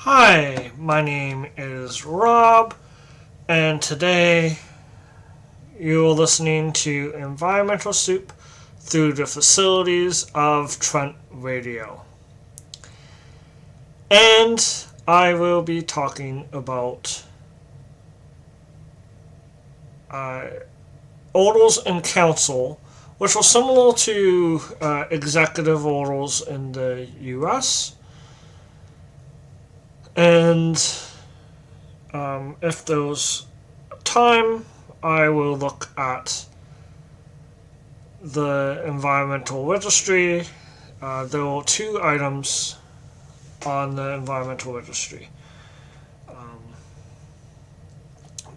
Hi, my name is Rob, and today you're listening to Environmental Soup through the facilities of Trent Radio. And I will be talking about orders in council, which are similar to executive orders in the US. And if there's time, I will look at the environmental registry. There are two items on the environmental registry.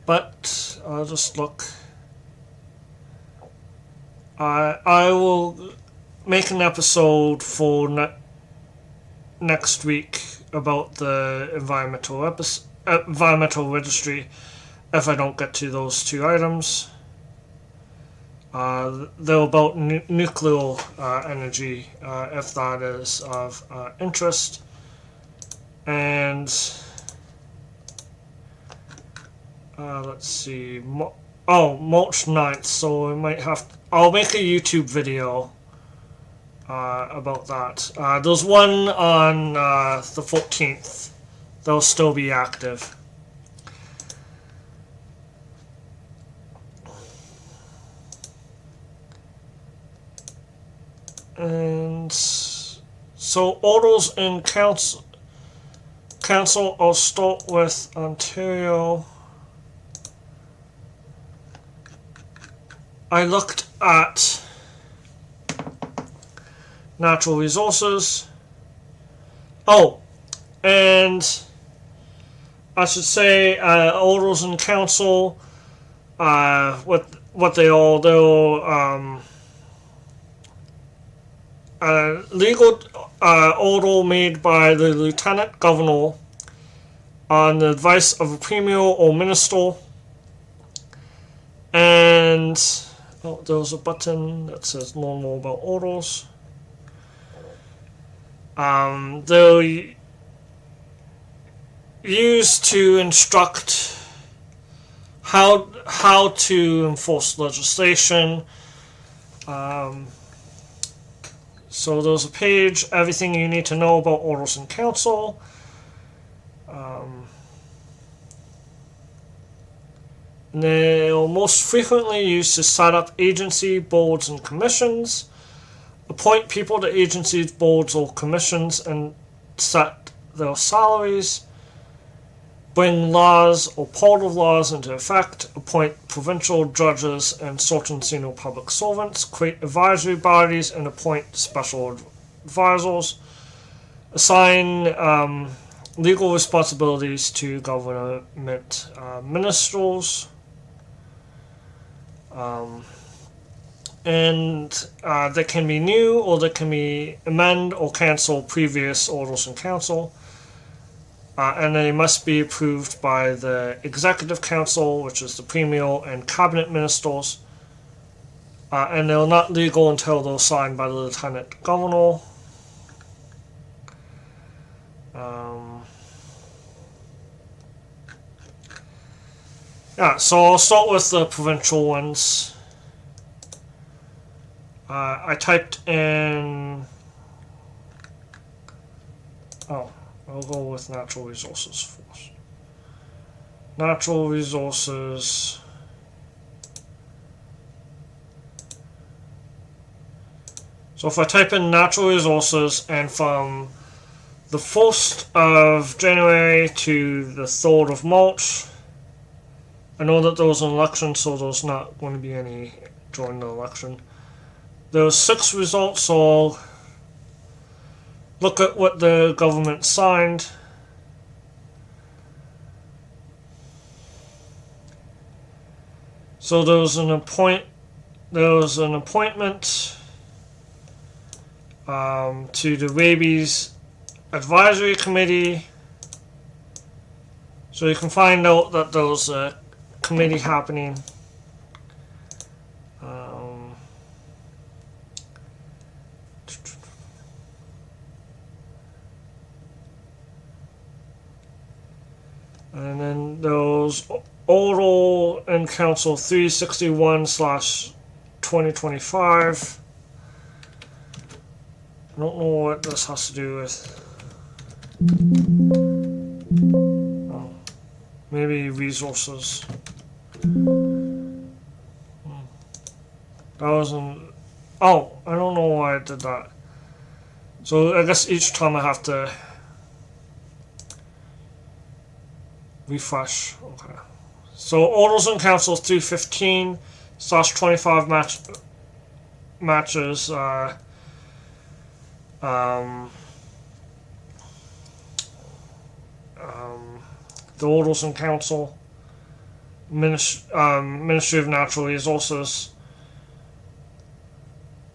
But I'll just look. I will make an episode for next week about the environmental registry if I don't get to those two items. They're about nuclear energy, if that is of interest. And let's see. March 9th, so I'll make a YouTube video about that. There's one on the 14th. They'll still be active. And so orders in council, I'll start with Ontario. I looked at natural resources. Oh, and I should say orders in council, what they are, they're legal order made by the lieutenant governor on the advice of a premier or minister. And there's a button that says learn more about orders. They're used to instruct how to enforce legislation. So there's a page, everything you need to know about orders in council. They are most frequently used to set up agency, boards, and commissions, appoint people to agencies, boards, or commissions, and set their salaries, bring laws or part of laws into effect, appoint provincial judges and certain senior public servants, create advisory bodies, and appoint special advisors, assign legal responsibilities to government ministers, and they can be new or they can be amend or cancel previous orders in council. And they must be approved by the Executive Council, which is the Premier and Cabinet Ministers. And they're not legal until they're signed by the Lieutenant Governor. So I'll start with the provincial ones. I typed in... I'll go with natural resources first. Natural resources. So if I type in natural resources, and from the 1st of January to the 3rd of March, I know that there was an election, so there's not going to be any during the election. There's 6 results, so look at what the government signed. So there was an appointment to the Rabies Advisory Committee. So you can find out that there was a committee happening. And then there was Oral and Council 361/2025. I don't know what this has to do with. Oh, maybe resources. That wasn't. Oh, I don't know why I did that. So I guess each time I have to refresh. Okay. So Orders and Councils 315/25 matches. The Orders and Council, Ministry of Natural Resources.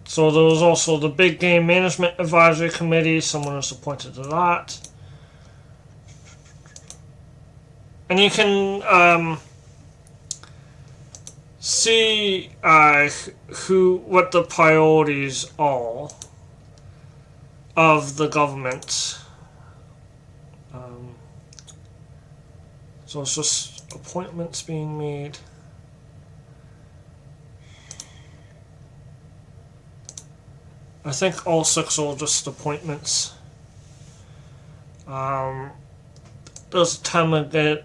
So there was also the Big Game Management Advisory Committee. Someone was appointed to that. And you can see what the priorities are of the government. So it's just appointments being made. I think all 6 are just appointments. There's Tamagami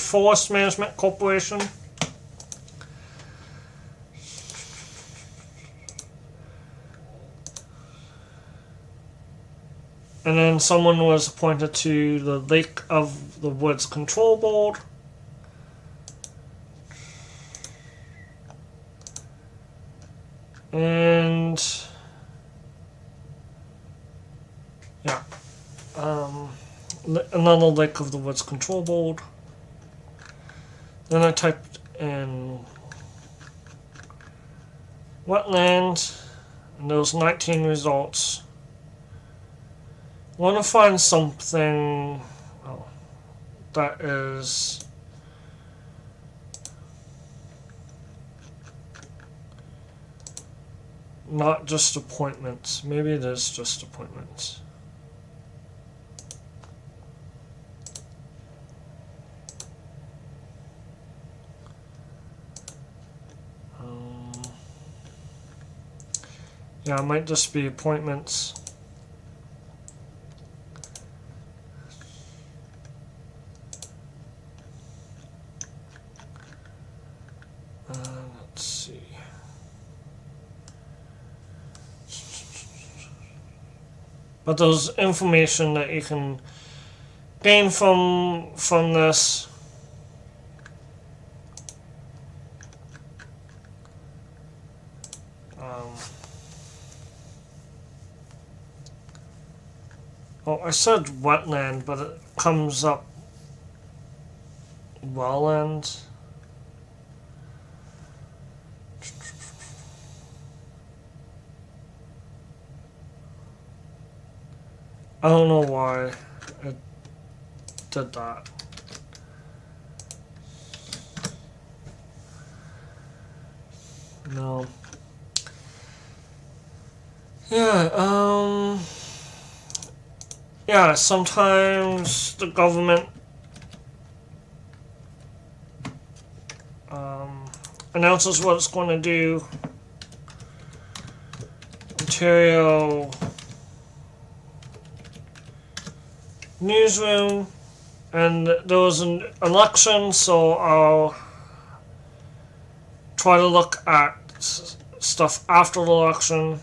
Forest Management Corporation. And then someone was appointed to the Lake of the Woods Control Board. And yeah, another Lake of the Woods Control Board. Then I typed in wetland, and there was 19 results. I want to find something that is not just appointments. Maybe it is just appointments. Yeah, it might just be appointments. Let's see. But there's information that you can gain from this. Oh, I said wetland, but it comes up wetland. I don't know why I did that. No. Yeah, yeah, sometimes the government announces what it's going to do. Ontario newsroom, and there was an election, so I'll try to look at stuff after the election.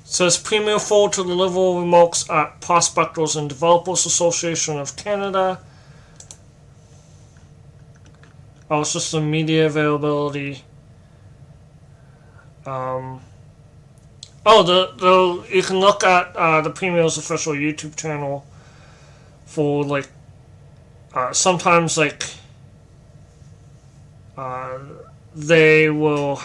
Says Premier forward to deliver remarks at Prospectors and Developers Association of Canada. Oh, it's just the media availability. You can look at the Premier's official YouTube channel for like sometimes like they will.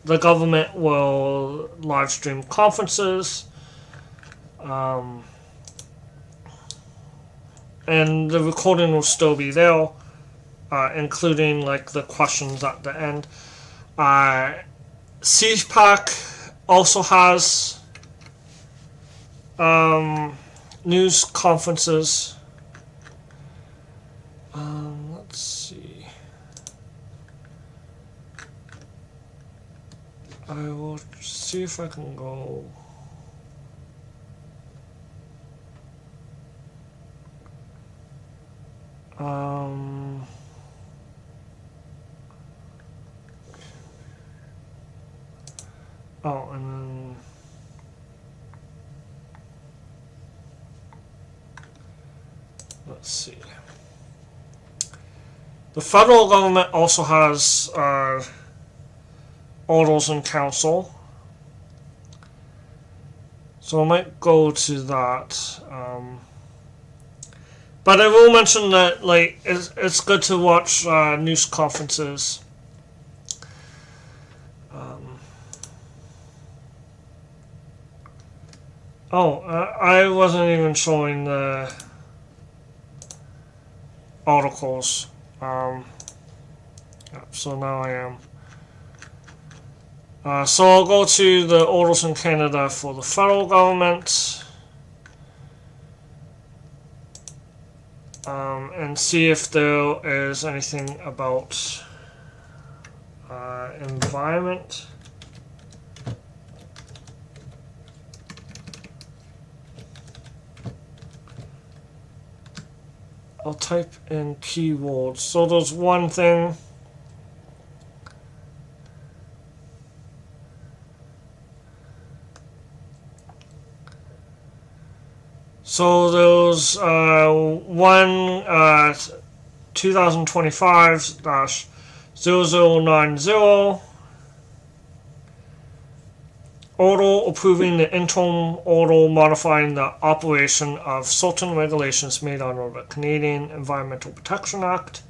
The government will live stream conferences, and the recording will still be there, including like the questions at the end. CPAC also has news conferences. Let's see. I will see if I can go. Oh, and then let's see. The federal government also has orders in council, so I might go to that. But I will mention that like it's good to watch news conferences. I wasn't even showing the articles. So now I am. So I'll go to the orders in Canada for the federal government. And see if there is anything about environment. I'll type in keywords. So there's one thing. So there's one 2025-0090 order approving the interim order modifying the operation of certain regulations made under the Canadian Environmental Protection Act.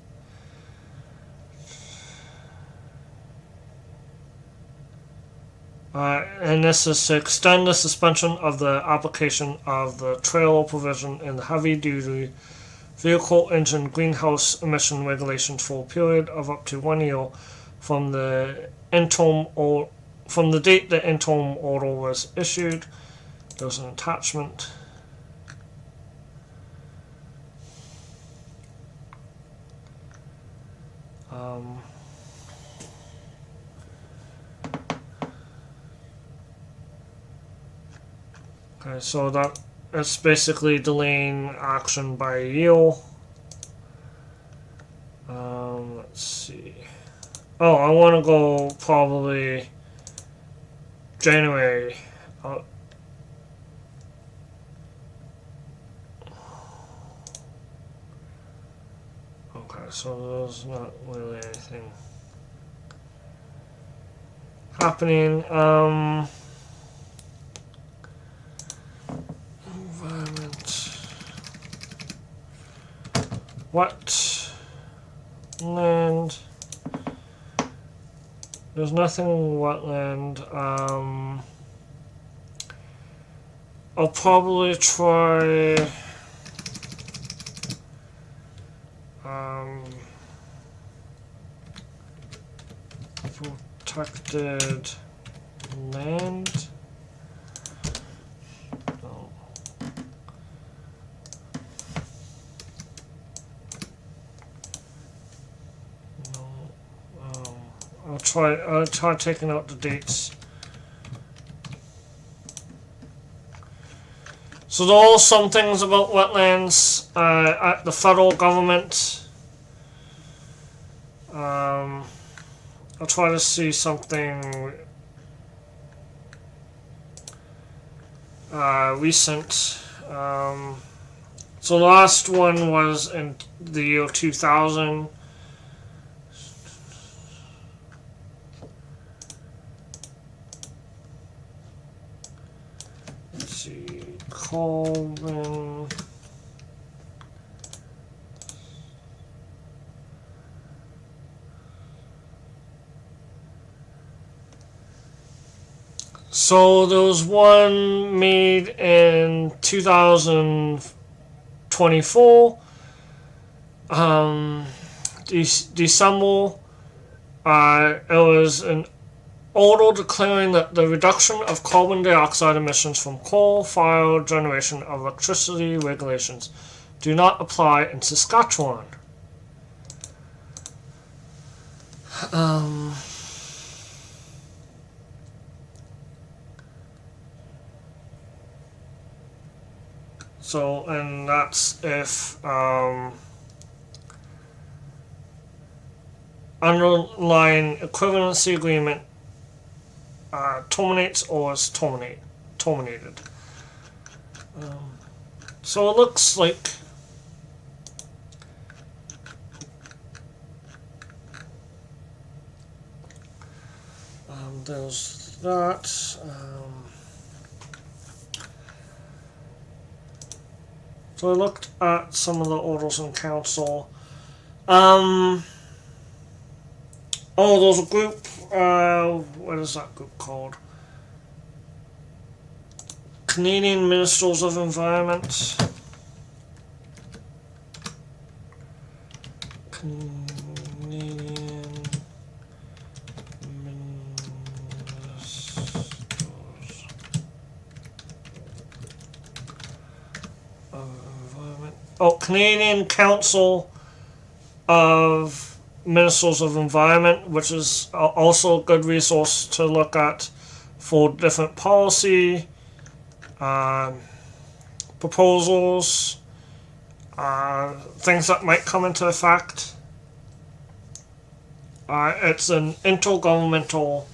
And this is to extend the suspension of the application of the trailer provision in the heavy-duty vehicle engine greenhouse emission regulations for a period of up to 1 year from the date the interim order was issued. There's an attachment. Okay, so that it's basically delaying action by a year. Let's see. Oh, I want to go probably January. Okay, so there's not really anything happening. Environment. Wetland. There's nothing wetland. I'll probably try protected land. I'll try taking out the dates. So there are some things about wetlands at the federal government. I'll try to see something recent. So the last one was in the year 2000. Let's see, Colvin. So there was one made in 2024 December, it was an order declaring that the reduction of carbon dioxide emissions from coal-fired generation of electricity regulations do not apply in Saskatchewan. So, and that's if underlying equivalency agreement terminates or is terminated. So it looks like there's that. So I looked at some of the orders in council. Oh, there's a group. What is that group called? Canadian Ministers of Environment. Canadian Ministers of Environment. Oh, Canadian Council of Ministers of Environment, which is also a good resource to look at for different policy proposals, things that might come into effect. It's an intergovernmental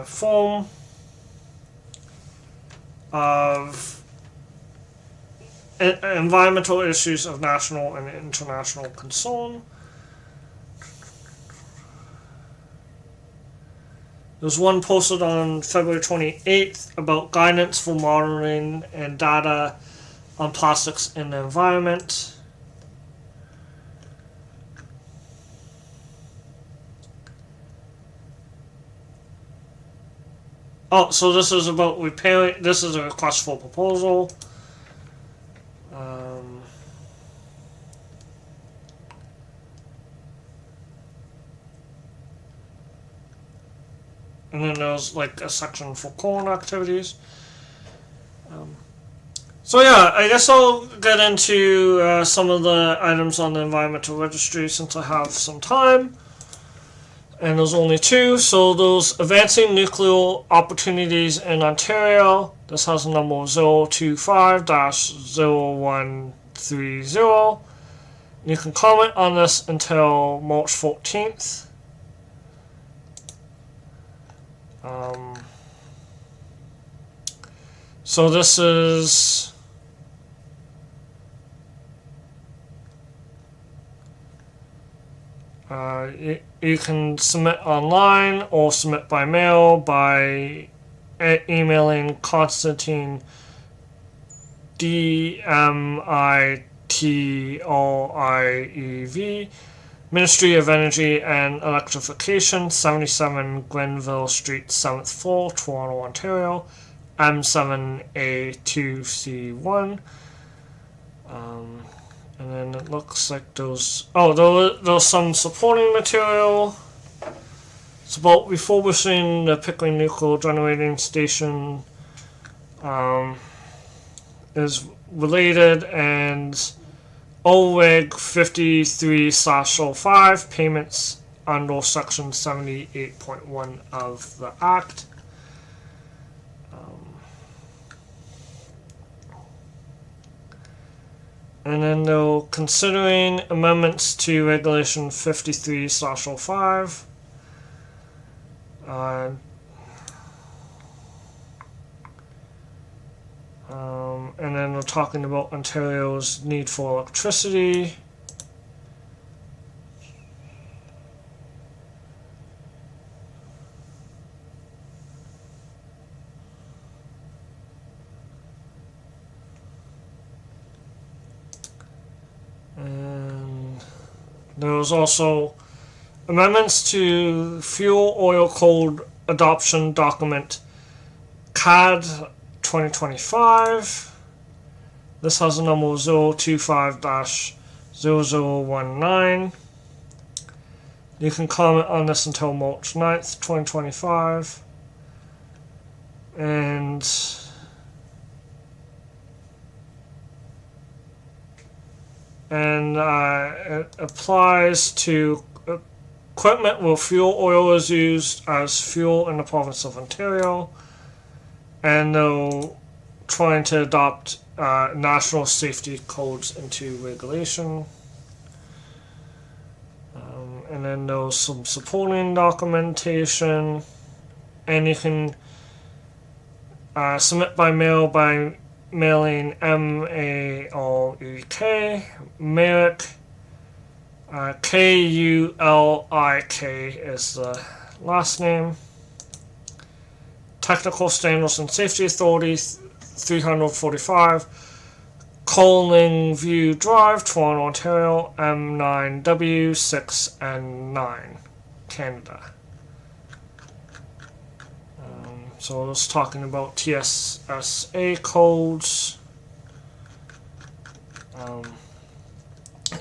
form of environmental issues of national and international concern. There's one posted on February 28th about guidance for monitoring and data on plastics in the environment. Oh, so this is about repairing. This is a request for proposal. And then there's like a section for corn activities. So yeah, I guess I'll get into some of the items on the environmental registry since I have some time. And there's only two. So those advancing nuclear opportunities in Ontario. This has a number 025-0130. You can comment on this until March 14th. So this is you can submit online or submit by mail by emailing Constantine DMITRIEV, Ministry of Energy and Electrification, 77 Grenville Street, 7th floor, Toronto, Ontario, M7A2C1. And then it looks like there's some supporting material. It's about refurbishing the Pickering Nuclear Generating Station is related, and OREG 53/05 payments under Section 78.1 of the Act. And then they're considering amendments to Regulation 53/05. And then we're talking about Ontario's need for electricity. And there was also amendments to Fuel Oil Code Adoption Document CAD 2025. This has a number 025-0130. 0019. You can comment on this until March 9th, 2025. And it applies to equipment where fuel oil is used as fuel in the province of Ontario, and they're trying to adopt national safety codes into regulation. And then there's some supporting documentation, and you can submit by mail by mailing M-A-R-E-K, Merrick, K-U-L-I-K is the last name. Technical Standards and Safety Authority, 345, Collingview Drive, Toronto, Ontario, M9W6N9, Canada. So it's talking about TSSA codes.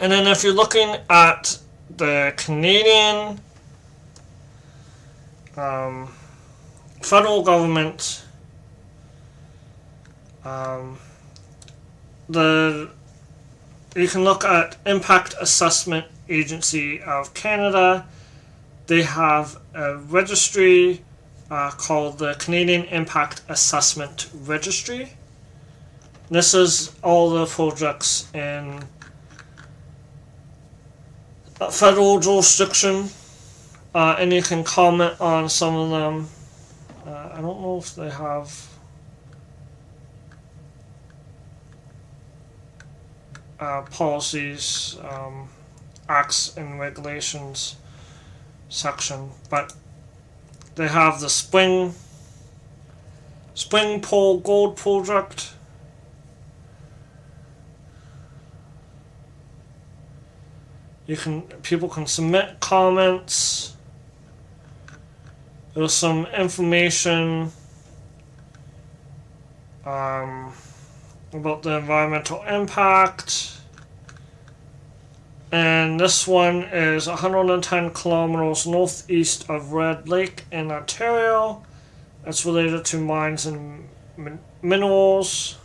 And then if you're looking at the Canadian federal government, you can look at Impact Assessment Agency of Canada. They have a registry called the Canadian Impact Assessment Registry. This is all the projects in federal jurisdiction, and you can comment on some of them. I don't know if they have policies, acts and regulations section, but they have the Spring Pole Gold Project. People can submit comments. There's some information about the environmental impact. And this one is 110 kilometers northeast of Red Lake in Ontario. It's related to mines and minerals.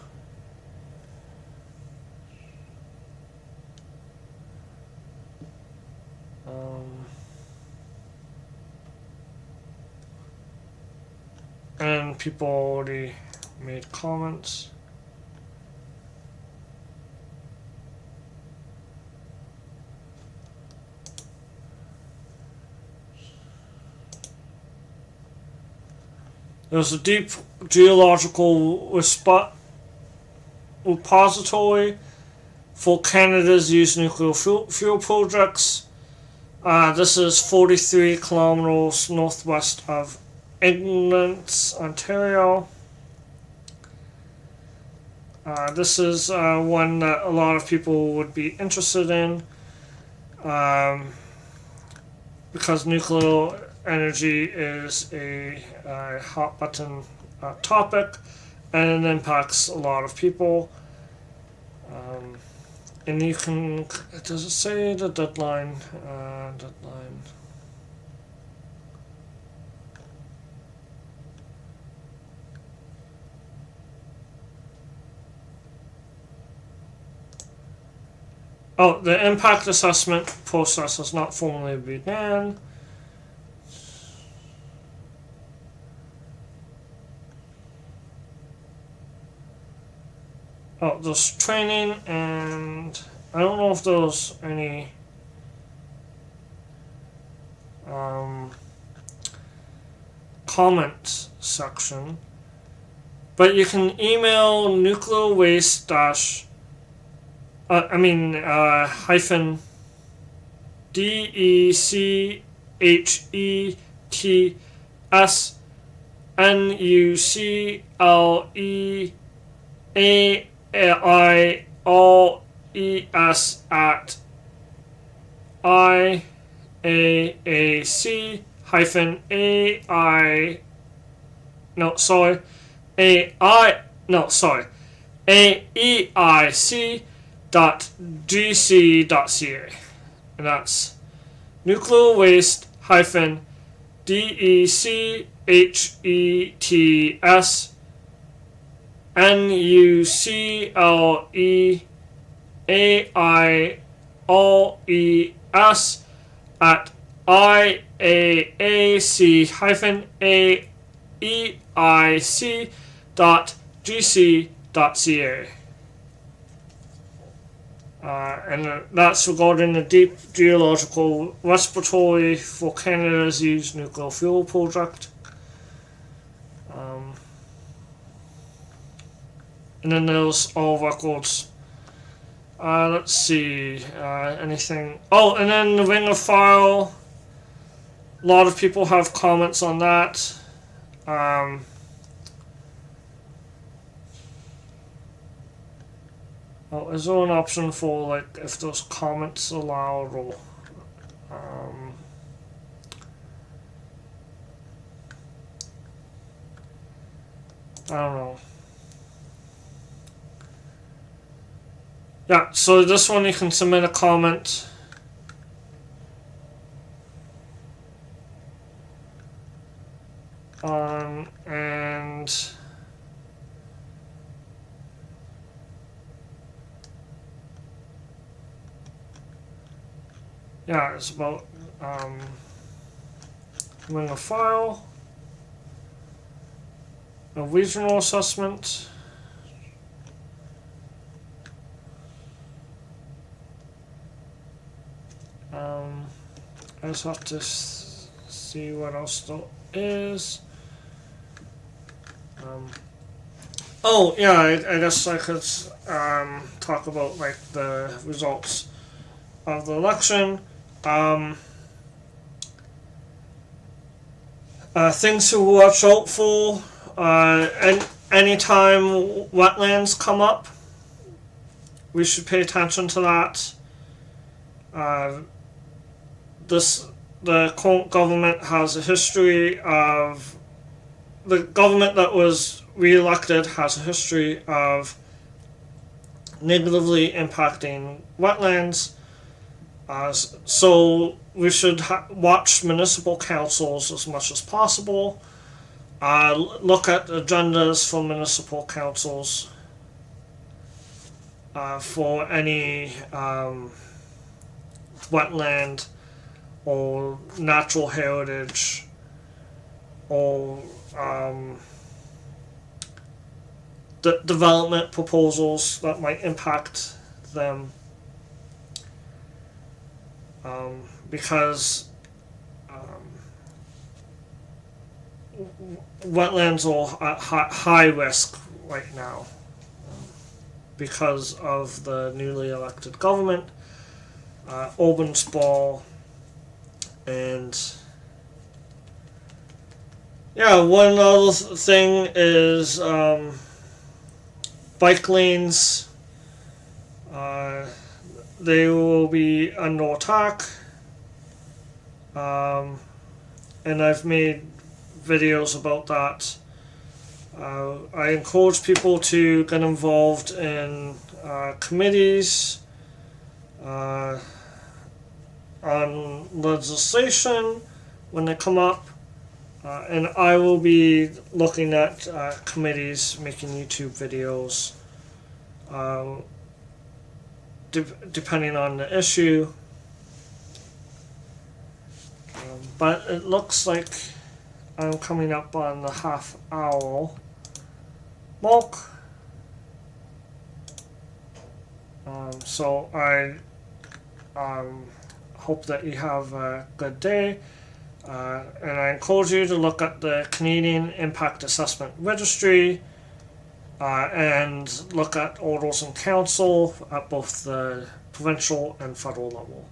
And people already made comments. There's a deep geological repository for Canada's used nuclear fuel projects. This is 43 kilometers northwest of England, Ontario. This is one that a lot of people would be interested in, because nuclear energy is a hot button topic, and it impacts a lot of people. And you can, does it say the deadline? Deadline. Oh, the impact assessment process has not formally begun. Oh, there's training, and I don't know if there's any comment section, but you can email nuclear waste hyphen DECHETSNUCLEAIRES at IAAC hyphen AI no sorry AI no sorry AEIC .gc.ca, and that's nuclear waste hyphen DECHETS NUCLEAIRES at IAAC-AEIC.gc.ca. And that's regarding the Deep Geological Repository for Canada's Used Nuclear Fuel Project. And then there's all records. Let's see, anything. Oh, and then the Ring of Fire. A lot of people have comments on that. Oh, is there an option for, like, if there's comments allowed, or I don't know. Yeah, so this one you can submit a comment. And yeah, it's about Ring of Fire, a regional assessment. I just have to see what else there is. Oh yeah, I guess I could talk about, like, the results of the election. Things to watch out for. Anytime wetlands come up, we should pay attention to that. The current government has a history of, the government that was re-elected has a history of negatively impacting wetlands. So we should watch municipal councils as much as possible. Look at agendas for municipal councils for any wetland or natural heritage or development proposals that might impact them, because wetlands are at high risk right now because of the newly elected government, urban sprawl, and yeah, one other thing is bike lanes. They will be under attack, and I've made videos about that. I encourage people to get involved in committees on legislation when they come up, and I will be looking at committees, making YouTube videos, depending on the issue. But it looks like I'm coming up on the half-hour mark. So I hope that you have a good day. And I encourage you to look at the Canadian Impact Assessment Registry and look at orders in council at both the provincial and federal level.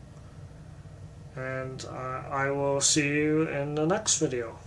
And I will see you in the next video.